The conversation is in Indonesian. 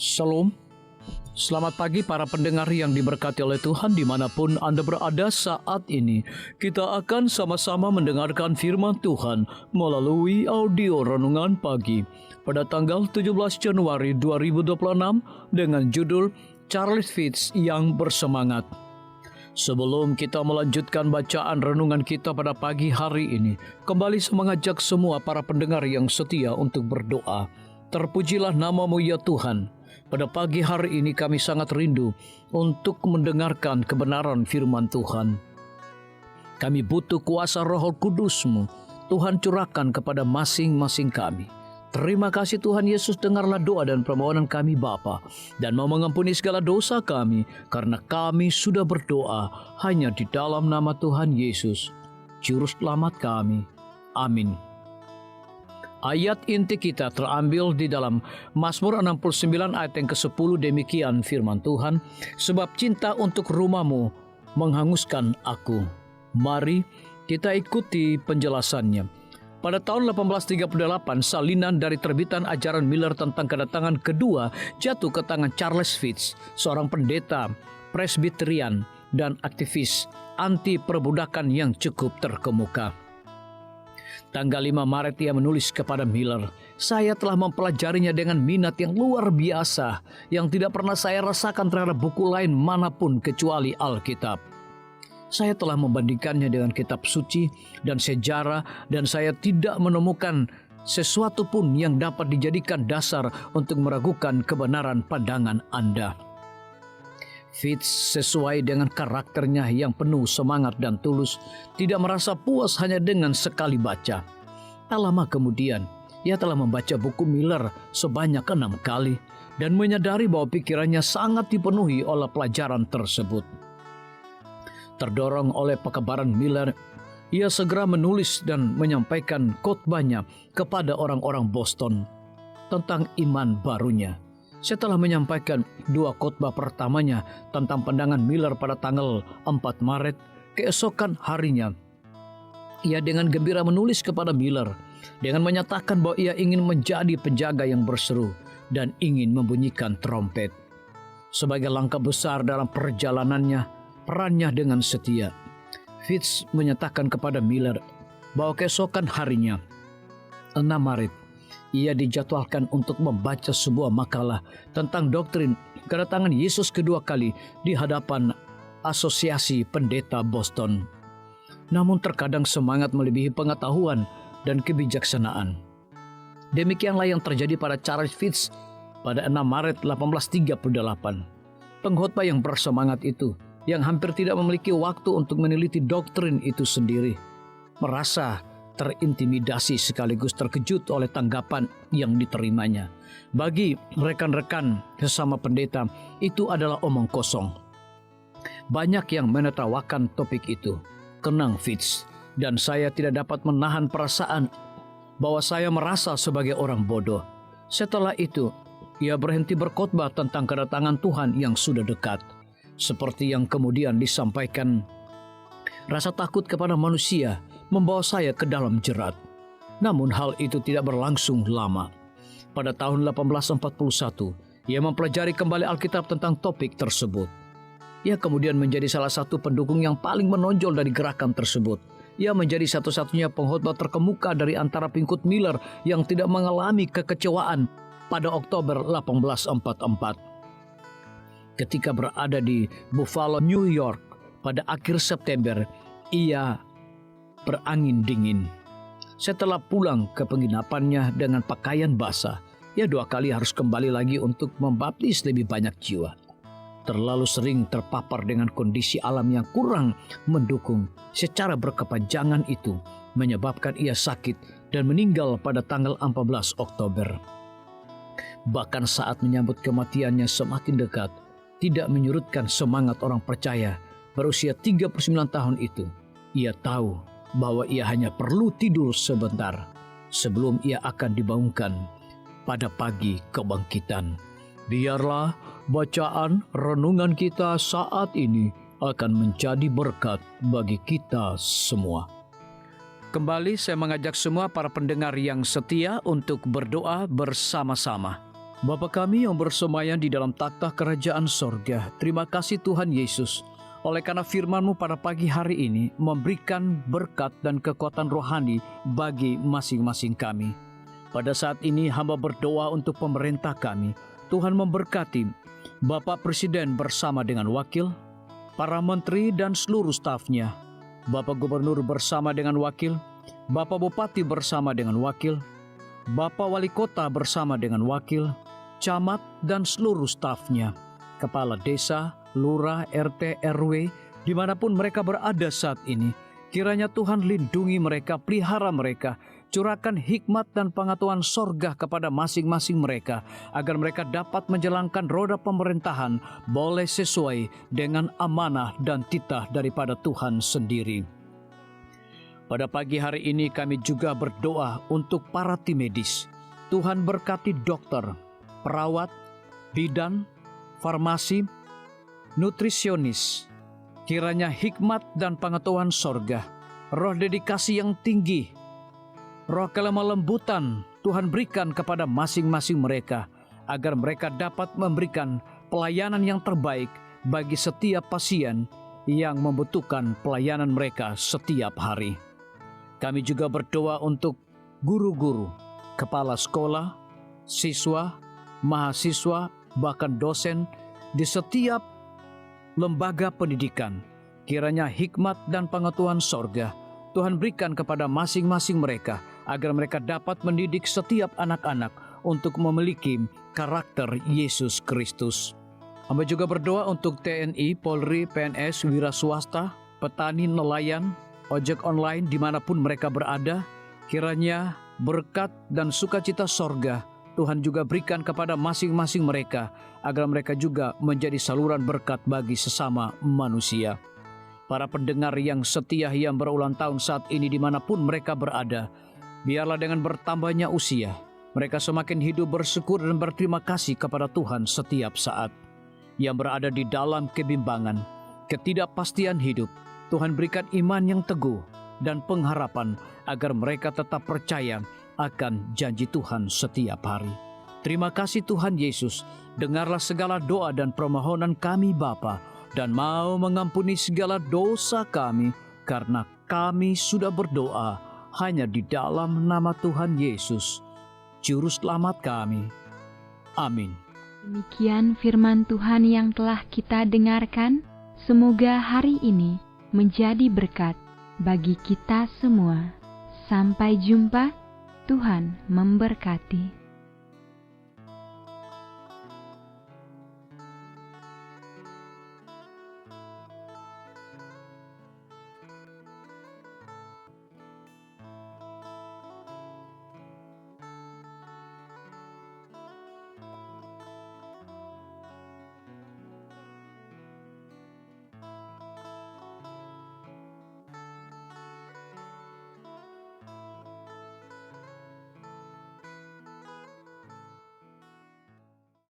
Shalom, selamat pagi para pendengar yang diberkati oleh Tuhan dimanapun Anda berada saat ini. Kita akan sama-sama mendengarkan firman Tuhan melalui audio renungan pagi pada tanggal 17 Januari 2026 dengan judul Charles Fitz yang bersemangat. Sebelum kita melanjutkan bacaan renungan kita pada pagi hari ini, kembali saya mengajak semua para pendengar yang setia untuk berdoa. Terpujilah namamu ya Tuhan. Pada pagi hari ini kami sangat rindu untuk mendengarkan kebenaran firman Tuhan. Kami butuh kuasa Roh Kudus-Mu. Tuhan curahkan kepada masing-masing kami. Terima kasih Tuhan Yesus, dengarlah doa dan permohonan kami Bapa, dan mau mengampuni segala dosa kami, karena kami sudah berdoa hanya di dalam nama Tuhan Yesus, Juru Selamat kami. Amin. Ayat inti kita terambil di dalam Mazmur 69 ayat yang ke-10, demikian firman Tuhan, sebab cinta untuk rumah-Mu menghanguskan aku. Mari kita ikuti penjelasannya. Pada tahun 1838, salinan dari terbitan ajaran Miller tentang kedatangan kedua jatuh ke tangan Charles Fitz, seorang pendeta Presbyterian dan aktivis anti perbudakan yang cukup terkemuka. Tanggal 5 Maret ia menulis kepada Miller, "Saya telah mempelajarinya dengan minat yang luar biasa, yang tidak pernah saya rasakan terhadap buku lain manapun kecuali Alkitab. Saya telah membandingkannya dengan kitab suci dan sejarah, dan saya tidak menemukan sesuatu pun yang dapat dijadikan dasar untuk meragukan kebenaran pandangan Anda." Fitz sesuai dengan karakternya yang penuh semangat dan tulus, tidak merasa puas hanya dengan sekali baca. Tak lama kemudian, ia telah membaca buku Miller sebanyak 6 kali dan menyadari bahwa pikirannya sangat dipenuhi oleh pelajaran tersebut. Terdorong oleh pekebaran Miller, ia segera menulis dan menyampaikan khotbahnya kepada orang-orang Boston tentang iman barunya. Setelah menyampaikan 2 khotbah pertamanya tentang pandangan Miller pada tanggal 4 Maret, keesokan harinya, ia dengan gembira menulis kepada Miller dengan menyatakan bahwa ia ingin menjadi penjaga yang berseru dan ingin membunyikan trompet. Sebagai langkah besar dalam perjalanannya, perannya dengan setia, Fitz menyatakan kepada Miller bahwa keesokan harinya, 6 Maret, ia dijadwalkan untuk membaca sebuah makalah tentang doktrin kedatangan Yesus kedua kali di hadapan Asosiasi Pendeta Boston. Namun terkadang semangat melebihi pengetahuan dan kebijaksanaan. Demikianlah yang terjadi pada Charles Fitz pada 6 Maret 1838. Pengkhotbah yang bersemangat itu, yang hampir tidak memiliki waktu untuk meneliti doktrin itu sendiri, merasa terintimidasi sekaligus terkejut oleh tanggapan yang diterimanya. Bagi rekan-rekan sesama pendeta, itu adalah omong kosong. Banyak yang menertawakan topik itu, kenang Fitz, dan saya tidak dapat menahan perasaan bahwa saya merasa sebagai orang bodoh. Setelah itu, ia berhenti berkhotbah tentang kedatangan Tuhan yang sudah dekat. Seperti yang kemudian disampaikan, rasa takut kepada manusia membawa saya ke dalam jerat. Namun hal itu tidak berlangsung lama. Pada tahun 1841, ia mempelajari kembali Alkitab tentang topik tersebut. Ia kemudian menjadi salah satu pendukung yang paling menonjol dari gerakan tersebut. Ia menjadi satu-satunya pengkhotbah terkemuka dari antara pengikut Miller yang tidak mengalami kekecewaan pada Oktober 1844. Ketika berada di Buffalo, New York pada akhir September, ia berangin dingin. Setelah pulang ke penginapannya dengan pakaian basah, ia 2 kali harus kembali lagi untuk membaptis lebih banyak jiwa. Terlalu sering terpapar dengan kondisi alam yang kurang mendukung secara berkepanjangan itu menyebabkan ia sakit dan meninggal pada tanggal 14 Oktober. Bahkan saat menyambut kematiannya semakin dekat, tidak menyurutkan semangat orang percaya berusia 39 tahun itu. Ia tahu bahwa ia hanya perlu tidur sebentar sebelum ia akan dibangunkan pada pagi kebangkitan. Biarlah bacaan renungan kita saat ini akan menjadi berkat bagi kita semua. Kembali saya mengajak semua para pendengar yang setia untuk berdoa bersama-sama. Bapa kami yang bersemayam di dalam takhta kerajaan sorga, terima kasih Tuhan Yesus, oleh karena firman-Mu pada pagi hari ini memberikan berkat dan kekuatan rohani bagi masing-masing kami. Pada saat ini hamba berdoa untuk pemerintah kami. Tuhan memberkati Bapak Presiden bersama dengan wakil, para menteri dan seluruh stafnya, Bapak Gubernur bersama dengan wakil, Bapak Bupati bersama dengan wakil, Bapak Wali Kota bersama dengan wakil, camat dan seluruh stafnya, kepala desa, lurah, RT, RW, dimanapun mereka berada saat ini. Kiranya Tuhan lindungi mereka, pelihara mereka, curahkan hikmat dan pengetahuan sorga kepada masing-masing mereka, agar mereka dapat menjalankan roda pemerintahan boleh sesuai dengan amanah dan titah daripada Tuhan sendiri. Pada pagi hari ini kami juga berdoa untuk para tim medis. Tuhan berkati dokter, perawat, bidan, farmasi, nutrisionis. Kiranya hikmat dan pengetahuan sorga, roh dedikasi yang tinggi, roh kelemah lembutan Tuhan berikan kepada masing-masing mereka, agar mereka dapat memberikan pelayanan yang terbaik bagi setiap pasien yang membutuhkan pelayanan mereka setiap hari. Kami juga berdoa untuk guru-guru, kepala sekolah, siswa, mahasiswa, bahkan dosen di setiap lembaga pendidikan. Kiranya hikmat dan pengetahuan sorga Tuhan berikan kepada masing-masing mereka, agar mereka dapat mendidik setiap anak-anak untuk memiliki karakter Yesus Kristus. Hamba juga berdoa untuk TNI, Polri, PNS, wira swasta, petani, nelayan, ojek online dimanapun mereka berada. Kiranya berkat dan sukacita sorga Tuhan juga berikan kepada masing-masing mereka, agar mereka juga menjadi saluran berkat bagi sesama manusia. Para pendengar yang setia yang berulang tahun saat ini dimanapun mereka berada, biarlah dengan bertambahnya usia, mereka semakin hidup bersyukur dan berterima kasih kepada Tuhan setiap saat. Yang berada di dalam kebimbangan, ketidakpastian hidup, Tuhan berikan iman yang teguh dan pengharapan, agar mereka tetap percaya akan janji Tuhan setiap hari. Terima kasih Tuhan Yesus, dengarlah segala doa dan permohonan kami Bapa, dan mau mengampuni segala dosa kami, karena kami sudah berdoa hanya di dalam nama Tuhan Yesus, Juru Selamat kami. Amin. Demikian firman Tuhan yang telah kita dengarkan. Semoga hari ini menjadi berkat bagi kita semua. Sampai jumpa. Tuhan memberkati.